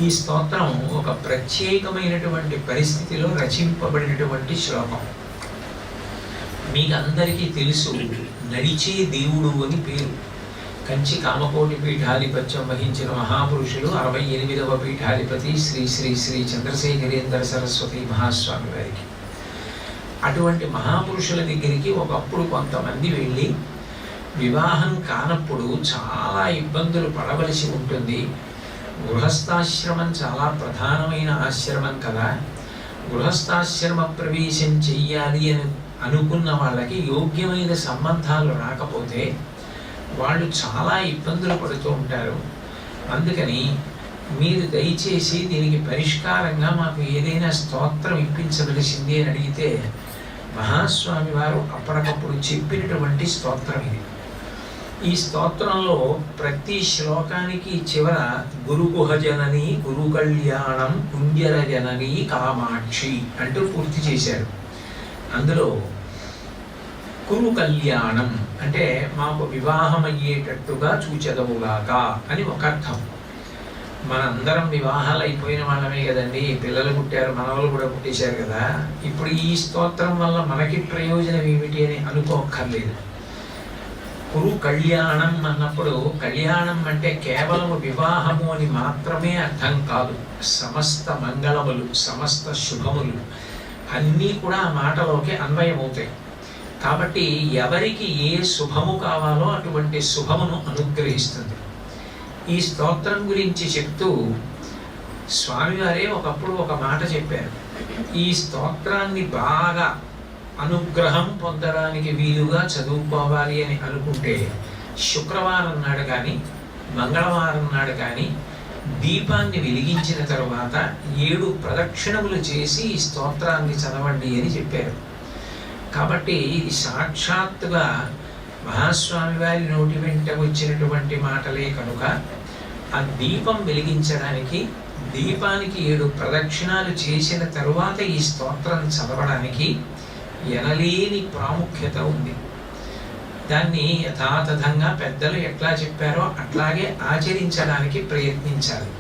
ఈ స్తోత్రం ఒక ప్రత్యేకమైనటువంటి పరిస్థితిలో రచింపబడినటువంటి శ్లోకం. మీకు అందరికీ తెలుసు, నడిచే దేవుడు అని పేరు. కంచి కామకోటి పీఠాధిపత్యం వహించిన మహాపురుషులు 68వ పీఠాధిపతి శ్రీ శ్రీ శ్రీ చంద్రశేఖరేంద్ర సరస్వతి మహాస్వామి వారికి. అటువంటి మహాపురుషుల దగ్గరికి ఒకప్పుడు కొంతమంది వెళ్ళి, వివాహం కానప్పుడు చాలా ఇబ్బందులు పడవలసి ఉంటుంది, గృహస్థాశ్రమం చాలా ప్రధానమైన ఆశ్రమం కదా, గృహస్థాశ్రమ ప్రవేశం చెయ్యాలి అని అనుకున్న వాళ్ళకి యోగ్యమైన సంబంధాలు రాకపోతే వాళ్ళు చాలా ఇబ్బందులు పడుతూ ఉంటారు. అందుకని మీరు దయచేసి దీనికి పరిష్కారంగా మాకు ఏదైనా స్తోత్రం ఇప్పించవలసింది అని అడిగితే, మహాస్వామి వారు అప్పటికప్పుడు చెప్పినటువంటి స్తోత్రం ఇది. ఈ స్తోత్రంలో ప్రతి శ్లోకానికి చివర గురుగుహ జనని గురు కళ్యాణం కుంజర జనని కామాక్షి అంటూ పూర్తి చేశారు. అందులో కురు కళ్యాణం అంటే మాకు వివాహం అయ్యేటట్టుగా చూచెదవుగాక అని ఒక అర్థం. మనందరం వివాహాలు అయిపోయిన వాళ్ళమే కదండి, పిల్లలు పుట్టారు, మనవలు కూడా పుట్టేశారు కదా. ఇప్పుడు ఈ స్తోత్రం వల్ల మనకి ప్రయోజనం ఏమిటి అని అనుకోక్కర్లేదు. కురు కళ్యాణం అన్నప్పుడు కళ్యాణం అంటే కేవలం వివాహము అని మాత్రమే అర్థం కాదు. సమస్త మంగళములు, సమస్త శుభములు అన్నీ కూడా ఆ మాటలోకి అన్వయమవుతాయి. కాబట్టి ఎవరికి ఏ శుభము కావాలో అటువంటి శుభమును అనుగ్రహిస్తుంది. ఈ స్తోత్రం గురించి చెప్తూ స్వామివారే ఒకప్పుడు ఒక మాట చెప్పారు. ఈ స్తోత్రాన్ని బాగా అనుగ్రహం పొందడానికి వీలుగా చదువుకోవాలి అని అనుకుంటే శుక్రవారం నాడు కానీ మంగళవారం నాడు కానీ దీపాన్ని వెలిగించిన తరువాత 7 ప్రదక్షిణములు చేసి ఈ స్తోత్రాన్ని చదవండి అని చెప్పారు. కాబట్టి ఇది సాక్షాత్తుగా మహాస్వామి వారి నోటి వెంట వచ్చినటువంటి మాటలే కనుక ఆ దీపం వెలిగించడానికి, దీపానికి 7 ప్రదక్షిణాలు చేసిన తరువాత ఈ స్తోత్రం చదవడానికి ఎనలేని ప్రాముఖ్యత ఉంది. దాన్ని యథాతథంగా పెద్దలు ఎట్లా చెప్పారో అట్లాగే ఆచరించడానికి ప్రయత్నించాలి.